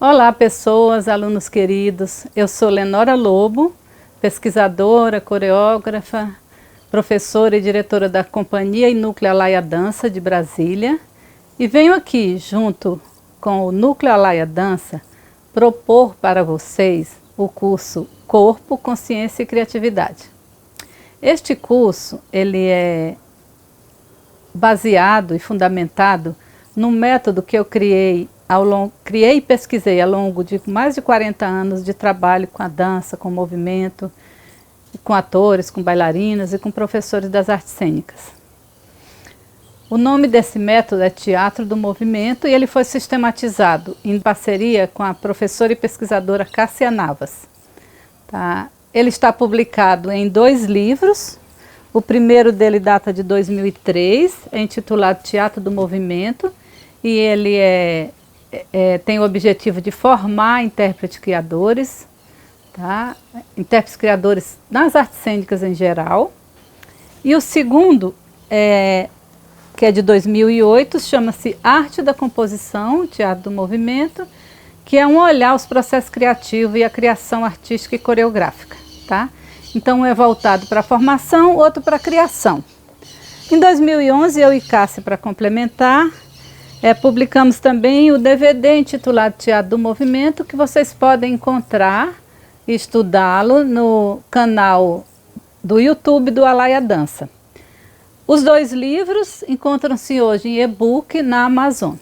Olá, pessoas, alunos queridos. Eu sou Lenora Lobo, pesquisadora, coreógrafa, professora e diretora da Companhia e Núcleo Alaia Dança de Brasília. E venho aqui, junto com o Núcleo Alaia Dança, propor para vocês o curso Corpo, Consciência e Criatividade. Este curso, ele é baseado e fundamentado no método que eu criei e pesquisei ao longo de mais de 40 anos de trabalho com a dança, com o movimento, com atores, com bailarinas e com professores das artes cênicas. O nome desse método é Teatro do Movimento e ele foi sistematizado em parceria com a professora e pesquisadora Cássia Navas. Tá? Ele está publicado em 2 livros. O primeiro dele data de 2003, é intitulado Teatro do Movimento, e ele tem o objetivo de formar intérpretes criadores, tá? Intérpretes criadores nas artes cênicas em geral. E o segundo, que é de 2008, chama-se Arte da Composição, Teatro do Movimento, que é um olhar aos processos criativos e a criação artística e coreográfica. Tá? Então, um é voltado para a formação, outro para a criação. Em 2011, eu e Cássia, para complementar, publicamos também o DVD intitulado Teatro do Movimento, que vocês podem encontrar e estudá-lo no canal do YouTube do Alaia Dança. Os 2 livros encontram-se hoje em e-book na Amazon.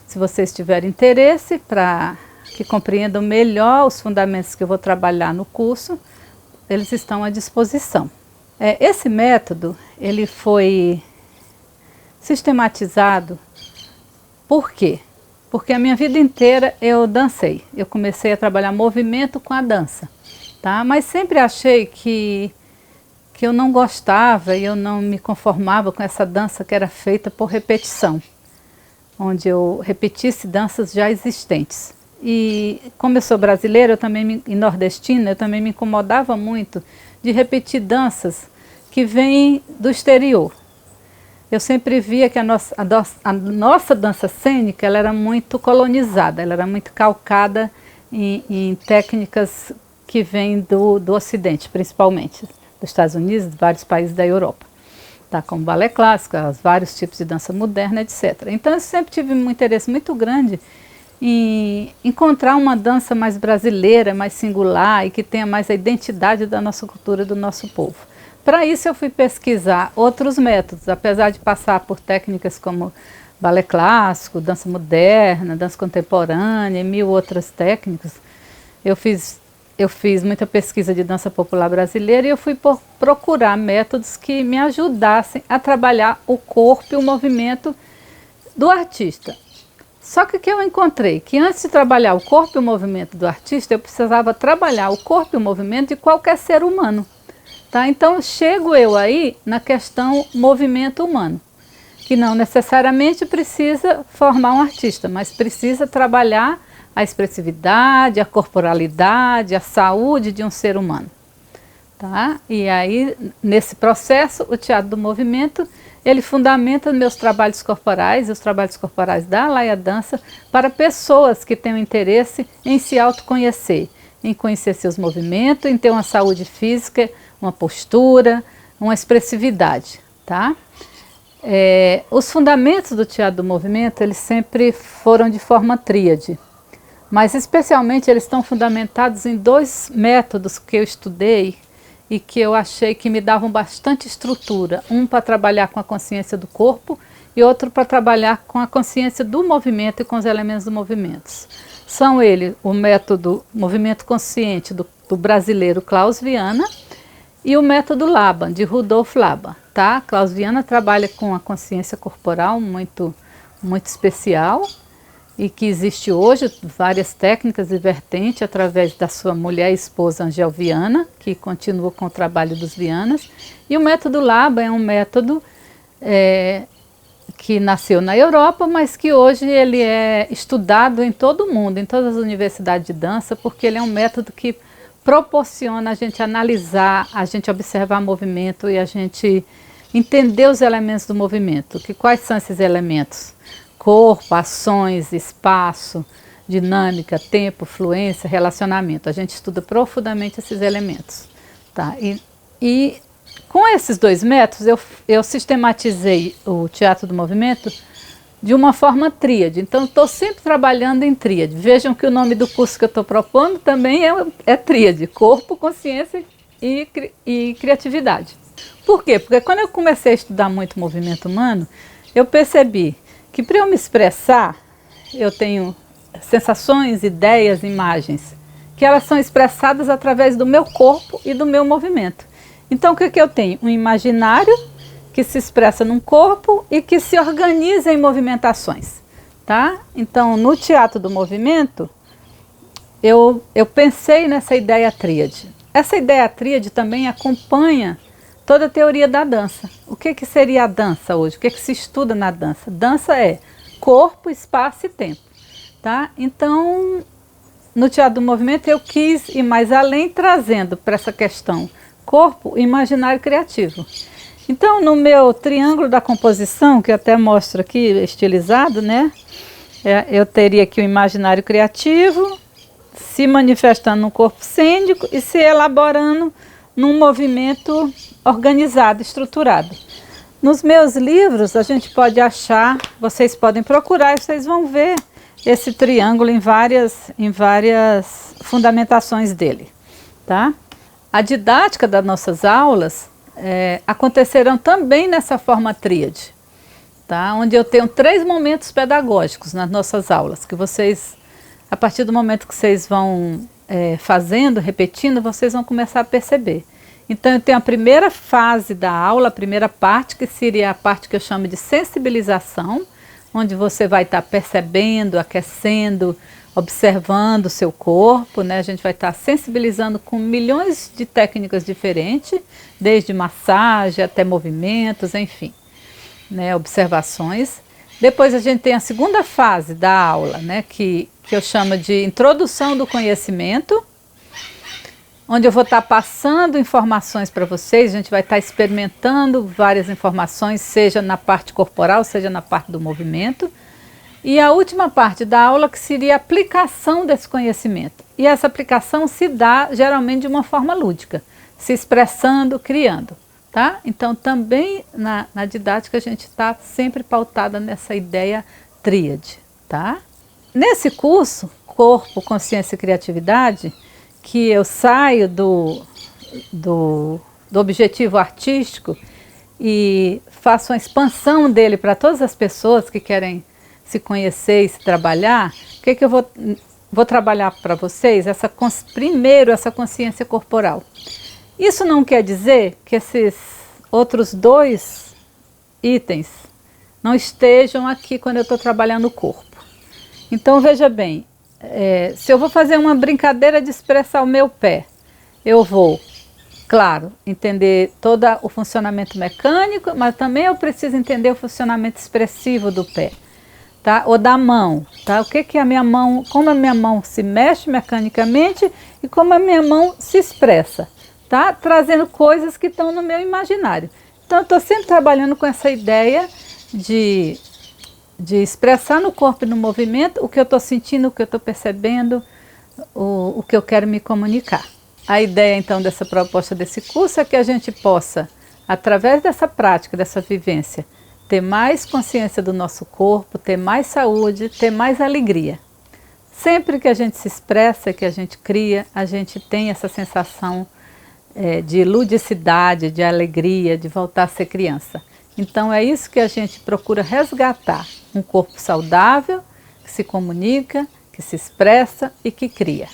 Se vocês tiverem interesse para que compreendam melhor os fundamentos que eu vou trabalhar no curso, eles estão à disposição. Esse método, ele foi sistematizado. Por quê? Porque a minha vida inteira eu dancei. Eu comecei a trabalhar movimento com a dança. Tá? Mas sempre achei que eu não gostava e eu não me conformava com essa dança que era feita por repetição, onde eu repetisse danças já existentes. E como eu sou brasileira e nordestina, eu também me incomodava muito de repetir danças que vêm do exterior. Eu sempre via que a nossa dança cênica ela era muito colonizada, ela era muito calcada em técnicas que vêm do Ocidente, principalmente, dos Estados Unidos, de vários países da Europa. Tá, como balé clássico, vários tipos de dança moderna, etc. Então eu sempre tive um interesse muito grande em encontrar uma dança mais brasileira, mais singular e que tenha mais a identidade da nossa cultura, do nosso povo. Para isso eu fui pesquisar outros métodos, apesar de passar por técnicas como balé clássico, dança moderna, dança contemporânea e 1000 outras técnicas. Eu fiz muita pesquisa de dança popular brasileira e eu fui procurar métodos que me ajudassem a trabalhar o corpo e o movimento do artista. Só que o que eu encontrei? Que antes de trabalhar o corpo e o movimento do artista, eu precisava trabalhar o corpo e o movimento de qualquer ser humano. Tá? Então, chego eu aí na questão movimento humano, que não necessariamente precisa formar um artista, mas precisa trabalhar a expressividade, a corporalidade, a saúde de um ser humano. Tá? E aí, nesse processo, o Teatro do Movimento, ele fundamenta meus trabalhos corporais e os trabalhos corporais da Alaia Dança para pessoas que tenham interesse em se autoconhecer, em conhecer seus movimentos, em ter uma saúde física, uma postura, uma expressividade. Tá? Os fundamentos do Teatro do Movimento, eles sempre foram de forma tríade, mas especialmente eles estão fundamentados em 2 métodos que eu estudei e que eu achei que me davam bastante estrutura. Um para trabalhar com a consciência do corpo e outro para trabalhar com a consciência do movimento e com os elementos do movimento. São eles o método Movimento Consciente do brasileiro Klaus Viana e o método Laban, de Rudolf Laban. Tá? Klaus Viana trabalha com a consciência corporal muito, muito especial e que existe hoje várias técnicas e vertentes através da sua mulher e esposa Angel Viana, que continua com o trabalho dos Vianas. E o método Laban é um método que nasceu na Europa, mas que hoje ele é estudado em todo o mundo, em todas as universidades de dança, porque ele é um método que proporciona a gente analisar, a gente observar movimento e a gente entender os elementos do movimento. Quais são esses elementos? Corpo, ações, espaço, dinâmica, tempo, fluência, relacionamento. A gente estuda profundamente esses elementos. Tá? E com esses 2 métodos, eu sistematizei o teatro do movimento de uma forma tríade. Então, estou sempre trabalhando em tríade. Vejam que o nome do curso que eu estou propondo também é tríade: corpo, consciência e criatividade. Por quê? Porque quando eu comecei a estudar muito movimento humano, eu percebi que para eu me expressar, eu tenho sensações, ideias, imagens, que elas são expressadas através do meu corpo e do meu movimento. Então, o que eu tenho? Um imaginário que se expressa num corpo e que se organiza em movimentações, tá? Então, no teatro do movimento, eu pensei nessa ideia tríade. Essa ideia tríade também acompanha toda a teoria da dança. O que seria a dança hoje? O que se estuda na dança? Dança é corpo, espaço e tempo, tá? Então, no teatro do movimento, eu quis ir mais além, trazendo para essa questão corpo, imaginário criativo. Então, no meu triângulo da composição, que eu até mostro aqui, estilizado, né? Eu teria aqui o imaginário criativo, se manifestando no corpo cênico e se elaborando num movimento organizado, estruturado. Nos meus livros, a gente pode achar, vocês podem procurar e vocês vão ver esse triângulo em várias fundamentações dele, tá? A didática das nossas aulas acontecerão também nessa forma tríade, tá? Onde eu tenho 3 momentos pedagógicos nas nossas aulas, que vocês, a partir do momento que vocês vão fazendo, repetindo, vocês vão começar a perceber. Então, eu tenho a primeira fase da aula, a primeira parte, que seria a parte que eu chamo de sensibilização, onde você vai estar percebendo, aquecendo, observando o seu corpo, né? A gente vai estar sensibilizando com milhões de técnicas diferentes, desde massagem até movimentos, enfim, né? Observações. Depois a gente tem a segunda fase da aula, né? Que eu chamo de introdução do conhecimento, onde eu vou estar passando informações para vocês. A gente vai estar experimentando várias informações, seja na parte corporal, seja na parte do movimento. E a última parte da aula, que seria a aplicação desse conhecimento. E essa aplicação se dá geralmente de uma forma lúdica, se expressando, criando, tá? Então, também na didática a gente está sempre pautada nessa ideia tríade, tá? Nesse curso, Corpo, Consciência e Criatividade, que eu saio do objetivo artístico e faço uma expansão dele para todas as pessoas que querem se conhecer e se trabalhar. O que eu vou trabalhar para vocês? Primeiro, essa consciência corporal. Isso não quer dizer que esses outros 2 itens não estejam aqui quando eu estou trabalhando o corpo. Então, veja bem, se eu vou fazer uma brincadeira de expressar o meu pé, eu vou, claro, entender todo o funcionamento mecânico, mas também eu preciso entender o funcionamento expressivo do pé, tá? Ou da mão, tá? O que a minha mão, como a minha mão se mexe mecanicamente e como a minha mão se expressa, tá? Trazendo coisas que estão no meu imaginário. Então, eu estou sempre trabalhando com essa ideia de expressar no corpo e no movimento o que eu estou sentindo, o que eu estou percebendo, o que eu quero me comunicar. A ideia, então, dessa proposta desse curso é que a gente possa, através dessa prática, dessa vivência, ter mais consciência do nosso corpo, ter mais saúde, ter mais alegria. Sempre que a gente se expressa, que a gente cria, a gente tem essa sensação de ludicidade, de alegria, de voltar a ser criança. Então, é isso que a gente procura resgatar. Um corpo saudável, que se comunica, que se expressa e que cria.